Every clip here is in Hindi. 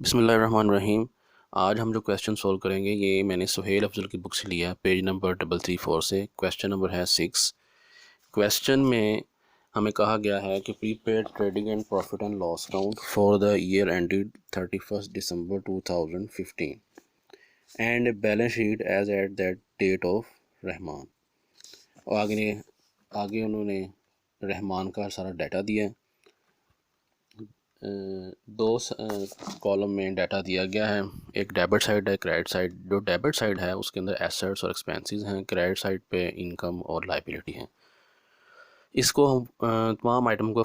बिस्मिल्लाहिर्रहमानिर्रहीम। आज हम जो क्वेश्चन सॉल्व करेंगे ये मैंने सुहेल अफजल की बुक से लिया, पेज नंबर 334 से। क्वेश्चन नंबर है 6। क्वेश्चन में हमें कहा गया है कि prepaid trading and profit and loss account for the year ended 31 December 2015 and balance sheet as at that date of Rahman. और आगे उन्होंने रहमान का सारा डाटा दिया है। दो कॉलम में डाटा दिया गया है, एक डेबिट साइड है, क्रेडिट साइड। जो डेबिट साइड है उसके अंदर एसेट्स और एक्सपेंसेस हैं, क्रेडिट साइड पे इनकम और लायबिलिटी हैं। इसको हम तमाम आइटम को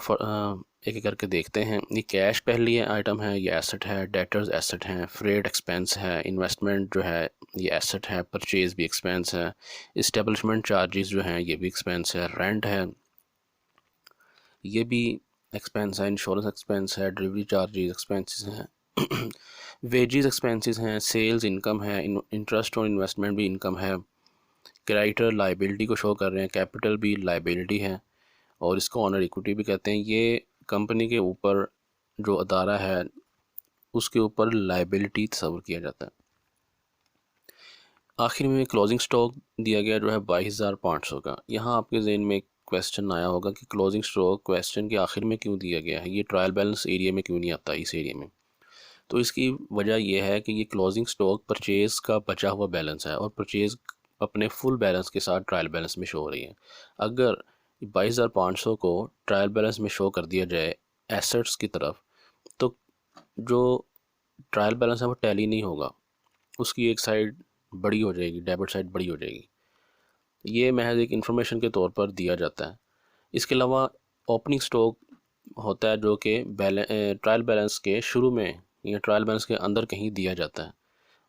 एक एक करके देखते हैं। ये कैश पहली आइटम है, ये एसेट है, डेटर्स एसेट हैं, फ्रेट एक्सपेंस है, इन्वेस्टमेंट जो है ये एसेट है, परचेज भी एक्सपेंस है, इस्टेब्लिशमेंट चार्जेस जो हैं ये भी एक्सपेंस है, रेंट है ये भी एक्सपेंस है, इंश्योरेंस एक्सपेंस है, डिलीवरी चार्जेस एक्सपेंसेस हैं, वेजेस एक्सपेंसेस हैं, सेल्स इनकम है, इंटरेस्ट और इन्वेस्टमेंट भी इनकम है, क्रेडिटर लाइबिलिटी को शो कर रहे हैं, कैपिटल भी लाइबिलिटी है और इसको ऑनर इक्विटी भी कहते हैं। ये कंपनी के ऊपर जो अदारा है उसके ऊपर लाइबिलिटी तस्वर किया जाता है। आखिर में क्लोजिंग स्टॉक दिया गया जो है 22,500 का। यहाँ आपके जहन में क्वेश्चन आया होगा कि क्लोजिंग स्टॉक क्वेश्चन के आखिर में क्यों दिया गया है, ये ट्रायल बैलेंस एरिया में क्यों नहीं आता इस एरिया में। तो इसकी वजह यह है कि ये क्लोजिंग स्टॉक परचेज़ का बचा हुआ बैलेंस है और परचेज़ अपने फुल बैलेंस के साथ ट्रायल बैलेंस में शो हो रही है। अगर 22,500 को ट्रायल बैलेंस में शो कर दिया जाए एसेट्स की तरफ, तो जो ट्रायल बैलेंस है वो टैली नहीं होगा, उसकी एक साइड बड़ी हो जाएगी, डेबिट साइड बड़ी हो जाएगी। ये महज एक इन्फॉर्मेशन के तौर पर दिया जाता है। इसके अलावा ओपनिंग स्टॉक होता है जो कि ट्रायल बैलेंस के शुरू में या ट्रायल बैलेंस के अंदर कहीं दिया जाता है,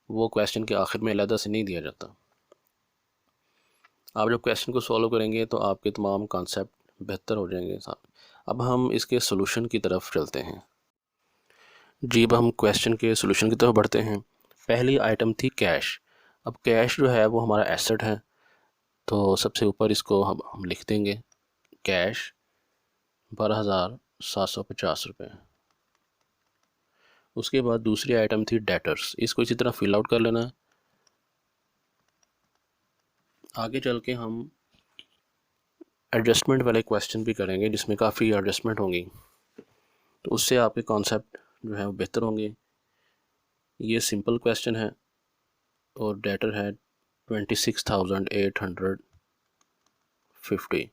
वो क्वेश्चन के आखिर में अलहदा से नहीं दिया जाता। आप जब क्वेश्चन को सॉल्व करेंगे तो आपके तमाम कॉन्सेप्ट बेहतर हो जाएंगे साहब। अब हम इसके सोल्यूशन की तरफ चलते हैं जी। अब हम क्वेश्चन के सोल्यूशन की तरफ बढ़ते हैं। पहली आइटम थी कैश। अब कैश जो है वो हमारा एसेट है, तो सबसे ऊपर इसको हम लिख देंगे कैश 12,750 रुपये। उसके बाद दूसरी आइटम थी डेटर्स, इसको इसी तरह फिल आउट कर लेना है। आगे चल के हम एडजस्टमेंट वाले क्वेश्चन भी करेंगे जिसमें काफ़ी एडजस्टमेंट होंगी, तो उससे आपके कॉन्सेप्ट जो है वो बेहतर होंगे। ये सिंपल क्वेश्चन है और डेटर है 26,850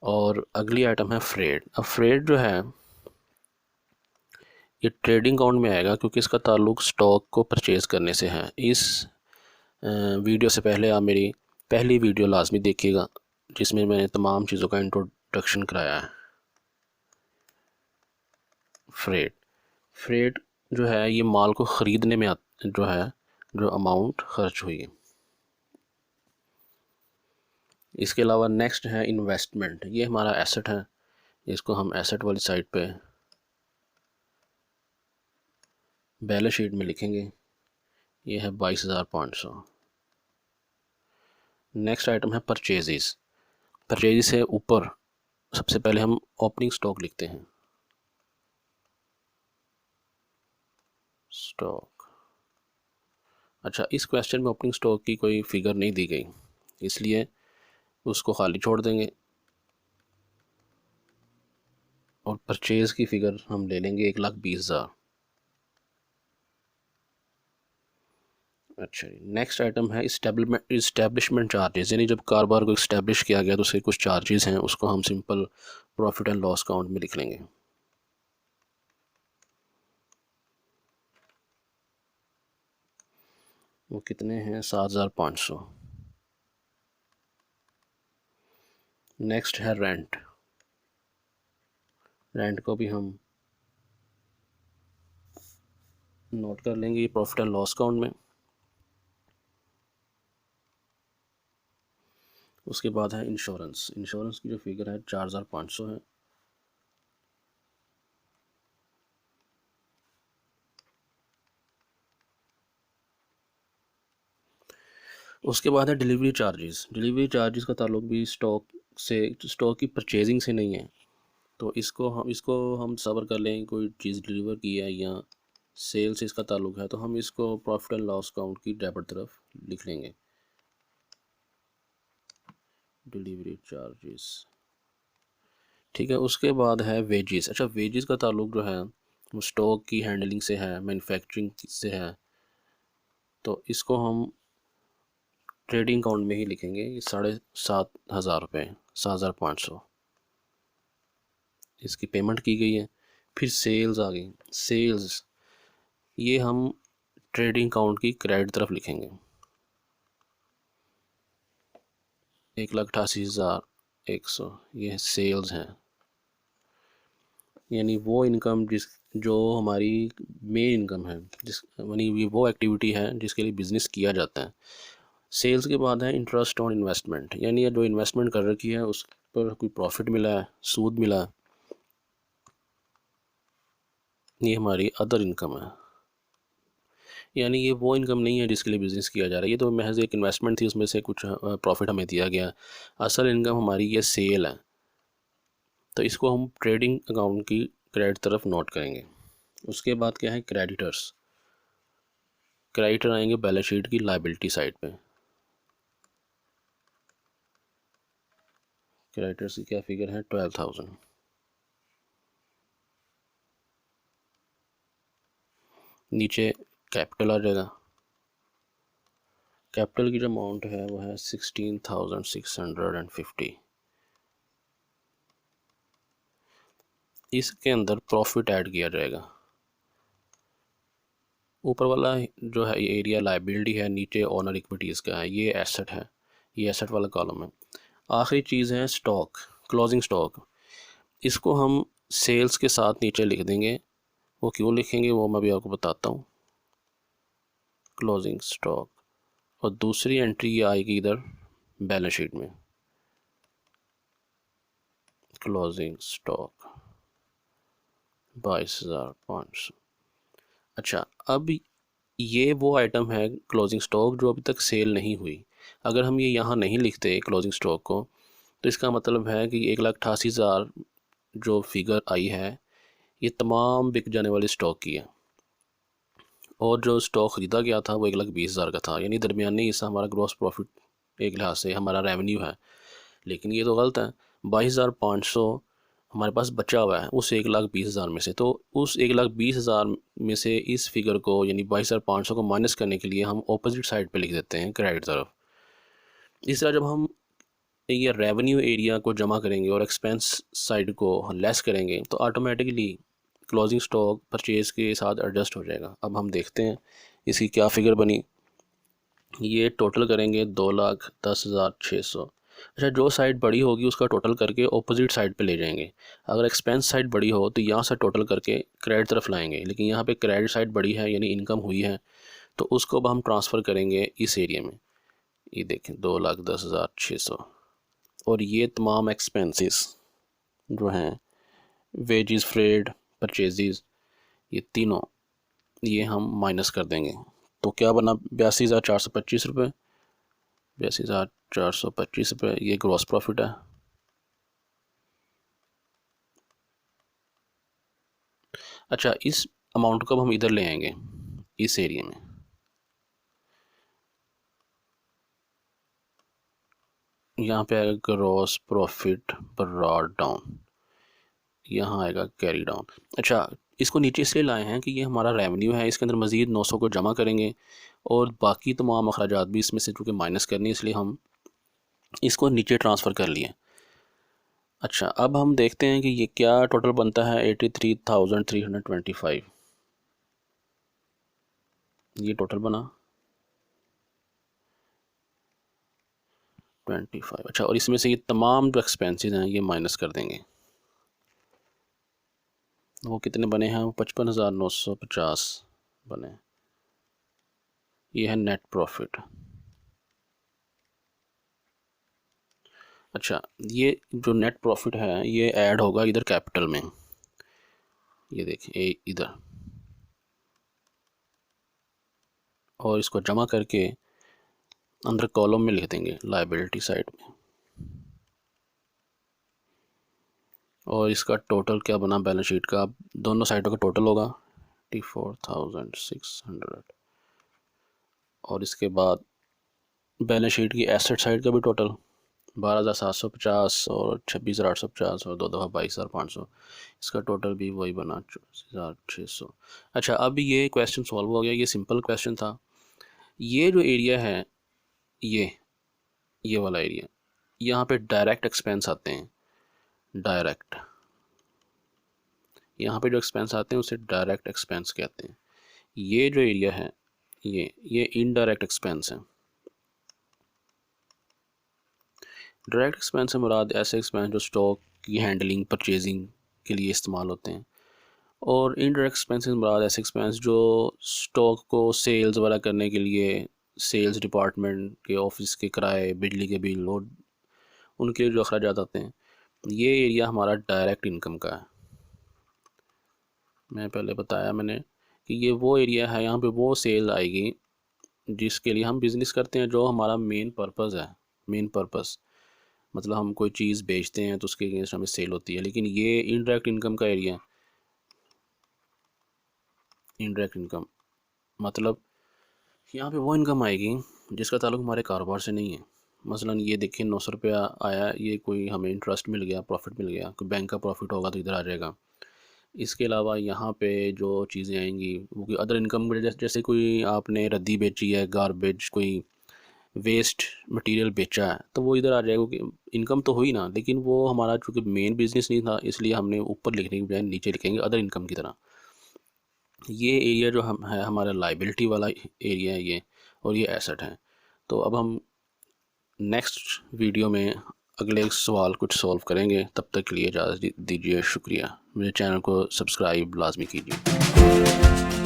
और अगली आइटम है फ्रेड। अब फ्रेड जो है ये ट्रेडिंग अकाउंट में आएगा क्योंकि इसका ताल्लुक स्टॉक को परचेज़ करने से है। इस वीडियो से पहले आप मेरी पहली वीडियो लाजमी देखिएगा जिसमें मैंने तमाम चीज़ों का इंट्रोडक्शन कराया है। फ्रेड जो है ये माल को ख़रीदने में जो अमाउंट खर्च हुई है। इसके अलावा नेक्स्ट है इन्वेस्टमेंट, ये हमारा एसेट है, इसको हम एसेट वाली साइड पे बैलेंस शीट में लिखेंगे। ये है 22,500। नेक्स्ट आइटम है परचेजेस। परचेजेस से ऊपर सबसे पहले हम ओपनिंग स्टॉक लिखते हैं, स्टॉक। अच्छा, इस क्वेश्चन में ओपनिंग स्टॉक की कोई फिगर नहीं दी गई, इसलिए उसको खाली छोड़ देंगे और परचेज़ की फ़िगर हम ले लेंगे 1,20,000। अच्छा, नेक्स्ट आइटम है इस्टेब्लिशमेंट चार्जेस, यानी जब कारोबार को इस्टेब्लिश किया गया तो उसके कुछ चार्जेस हैं, उसको हम simple profit and loss account में लिख लेंगे। वो कितने हैं? 7,500। नेक्स्ट है रेंट। रेंट को भी हम नोट कर लेंगे प्रॉफिट एंड लॉस अकाउंट में। उसके बाद है इंश्योरेंस। इंश्योरेंस की जो फिगर है 4,500 है। उसके बाद है डिलीवरी चार्जेस। डिलीवरी चार्जेस का ताल्लुक भी स्टॉक की परचेजिंग से नहीं है, तो इसको हम सब्र कर लें, कोई चीज़ डिलीवर की है या सेल्स इसका ताल्लुक है, तो हम इसको प्रॉफिट एंड लॉस अकाउंट की डेबिट तरफ लिख लेंगे। डिलीवरी चार्जेस, ठीक है। उसके बाद है वेजेस। अच्छा, वेजेस का ताल्लुक जो है वो स्टॉक की हैंडलिंग से है, मैन्युफैक्चरिंग से है, तो इसको हम ट्रेडिंग अकाउंट में ही लिखेंगे। ये 7,500 रुपये, 7,500 इसकी पेमेंट की गई है। फिर सेल्स आ गई। सेल्स ये हम ट्रेडिंग अकाउंट की क्रेडिट तरफ लिखेंगे। 1,88,100 ये सेल्स हैं, यानी वो इनकम जो हमारी मेन इनकम है, यानी वो एक्टिविटी है जिसके लिए बिज़नेस किया जाता है। सेल्स के बाद है इंटरेस्ट ऑन इन्वेस्टमेंट, यानी ये जो इन्वेस्टमेंट कर रखी है उस पर कोई प्रॉफिट मिला है, सूद मिला है, ये हमारी अदर इनकम है। यानी ये वो इनकम नहीं है जिसके लिए बिज़नेस किया जा रहा है, ये तो महज एक इन्वेस्टमेंट थी, उसमें से कुछ प्रॉफिट हमें दिया गया। असल इनकम हमारी ये सेल है, तो इसको हम ट्रेडिंग अकाउंट की क्रेडिट तरफ नोट करेंगे। उसके बाद क्या है, क्रेडिटर्स। क्रेडिटर आएंगे बैलेंस शीट की लायबिलिटी साइड पे। क्रेडिटर्स की क्या फिगर है, 12,000। नीचे कैपिटल आ जाएगा। कैपिटल की जो अमाउंट है वो है 16,650। इसके अंदर प्रॉफिट ऐड किया जाएगा। ऊपर वाला जो है ये एरिया लायबिलिटी है, नीचे ओनर इक्विटीज़ का है, ये एसेट है, ये एसेट वाला कॉलम है। आखिरी चीज़ है स्टॉक, क्लोजिंग स्टॉक। इसको हम सेल्स के साथ नीचे लिख देंगे। वो क्यों लिखेंगे वो मैं भी आपको बताता हूँ। क्लोजिंग स्टॉक, और दूसरी एंट्री ये आएगी इधर बैलेंस शीट में, क्लोजिंग स्टॉक 22,500। अच्छा, अब ये वो आइटम है क्लोजिंग स्टॉक जो अभी तक सेल नहीं हुई। अगर हम ये यहाँ नहीं लिखते क्लोजिंग स्टॉक को, तो इसका मतलब है कि 1,88,000 जो फिगर आई है ये तमाम बिक जाने वाली स्टॉक की है, और जो स्टॉक ख़रीदा गया था वो 1,20,000 का था, यानी दरमियानी हिस्सा हमारा ग्रॉस प्रॉफिट एक लिहाज से हमारा रेवेन्यू है। लेकिन ये तो गलत है। 22,500 हमारे पास बचा हुआ है उस 1,20,000 में से, तो उस 1,20,000 में से इस फिगर को यानी 22,500 को माइनस करने के लिए हम ऑपोजिट साइड पे लिख देते हैं, क्रेडिट तरफ। इस तरह जब हम ये रेवेन्यू एरिया को जमा करेंगे और एक्सपेंस साइड को लेस करेंगे तो ऑटोमेटिकली क्लोजिंग स्टॉक परचेज़ के साथ एडजस्ट हो जाएगा। अब हम देखते हैं इसकी क्या फ़िगर बनी। ये टोटल करेंगे 2,10,600। अच्छा, जो साइड बड़ी होगी उसका टोटल करके ऑपोजिट साइड पे ले जाएंगे। अगर एक्सपेंस साइड बड़ी हो तो यहाँ से टोटल करके क्रेडिट तरफ लाएंगे, लेकिन यहाँ पे क्रेडिट साइड बड़ी है यानी इनकम हुई है, तो उसको अब हम ट्रांसफ़र करेंगे इस एरिया में। ये देखें 2,10,600, और ये तमाम एक्सपेंसेस जो हैं, वेजेस, फ्रेड, परचेजेस, ये तीनों ये हम माइनस कर देंगे। तो क्या बना, 82,425 रुपये। 82,425 रुपये ये ग्रॉस प्रॉफिट है। अच्छा, इस अमाउंट को हम इधर ले आएंगे इस एरिया में। यहाँ पे आएगा ग्रॉस प्रॉफिट ब्रॉट डाउन, यहाँ आएगा कैरी डाउन। अच्छा, इसको नीचे इसलिए लाए हैं कि ये हमारा रेवेन्यू है, इसके अंदर मज़ीद 900 को जमा करेंगे और बाकी तमाम अखराजात भी इसमें से चूँकि माइनस करनी है, इसलिए हम इसको नीचे ट्रांसफ़र कर लिए। अच्छा, अब हम देखते हैं कि ये क्या टोटल बनता है। 83,325 ये टोटल बना 25। अच्छा, और इसमें से ये तमाम जो एक्सपेंसेस हैं ये माइनस कर देंगे। वो कितने बने हैं, वो 55,950 बने। ये है नेट प्रॉफिट। अच्छा, ये जो नेट प्रॉफिट है ये ऐड होगा इधर कैपिटल में, ये देखिए इधर, और इसको जमा करके अंदर कॉलम में लिख देंगे लायबिलिटी साइड में। और इसका टोटल क्या बना बैलेंस शीट का, दोनों साइडों का टोटल होगा 84,600। और इसके बाद बैलेंस शीट की एसेट साइड का भी टोटल 12,750 और 26,850 और 2 दफ़ा 22,500। इसका टोटल भी वही बना 24,600। अच्छा, अब ये क्वेश्चन सॉल्व हो गया। ये सिंपल क्वेश्चन था। ये जो एरिया है, ये वाला एरिया, यहाँ पे डायरेक्ट एक्सपेंस आते हैं। डायरेक्ट, यहाँ पे जो एक्सपेंस आते हैं उसे डायरेक्ट एक्सपेंस कहते हैं। ये जो एरिया है, ये इनडायरेक्ट एक्सपेंस है। डायरेक्ट एक्सपेंस से मुराद ऐसे एक्सपेंस जो स्टॉक की हैंडलिंग, परचेजिंग के लिए इस्तेमाल होते हैं। और इनडायरेक्ट एक्सपेंस से मुराद ऐसे एक्सपेंस जो स्टॉक को सेल्स वगैरह करने के लिए सेल्स डिपार्टमेंट के ऑफिस के किराए, बिजली के बिल और उनके लिए जो अखराजात आते हैं। ये एरिया हमारा डायरेक्ट इनकम का है। मैं पहले बताया मैंने कि ये वो एरिया है, यहाँ पे वो सेल आएगी जिसके लिए हम बिज़नेस करते हैं, जो हमारा मेन पर्पज़ है। मेन पर्पज़ मतलब हम कोई चीज़ बेचते हैं तो उसके अगेंस्ट हमें सेल होती है। लेकिन ये इनडायरेक्ट इनकम का एरिया है। इनडायरेक्ट इनकम मतलब यहाँ पे वो इनकम आएगी जिसका ताल्लुक हमारे कारोबार से नहीं है। मसलन ये देखिए 900 रुपया आया, ये कोई हमें इंटरेस्ट मिल गया, प्रॉफिट मिल गया, कोई बैंक का प्रॉफिट होगा तो इधर आ जाएगा। इसके अलावा यहाँ पे जो चीज़ें आएंगी वो कोई अदर इनकम, जैसे कोई आपने रद्दी बेची है, गारबेज, कोई वेस्ट मटेरियल बेचा है, तो वो इधर आ जाएगा क्योंकि इनकम तो हुई ना। लेकिन वो हमारा चूँकि मेन बिजनेस नहीं था, इसलिए हमने ऊपर लिखने के बजाय नीचे लिखेंगे अदर इनकम की तरह। ये एरिया जो हम है हमारा लाइबिलिटी वाला एरिया है ये, और ये एसेट है। तो अब हम नेक्स्ट वीडियो में अगले सवाल कुछ सॉल्व करेंगे। तब तक के लिए इजाज़त दीजिए। शुक्रिया। मेरे चैनल को सब्सक्राइब लाजमी कीजिए।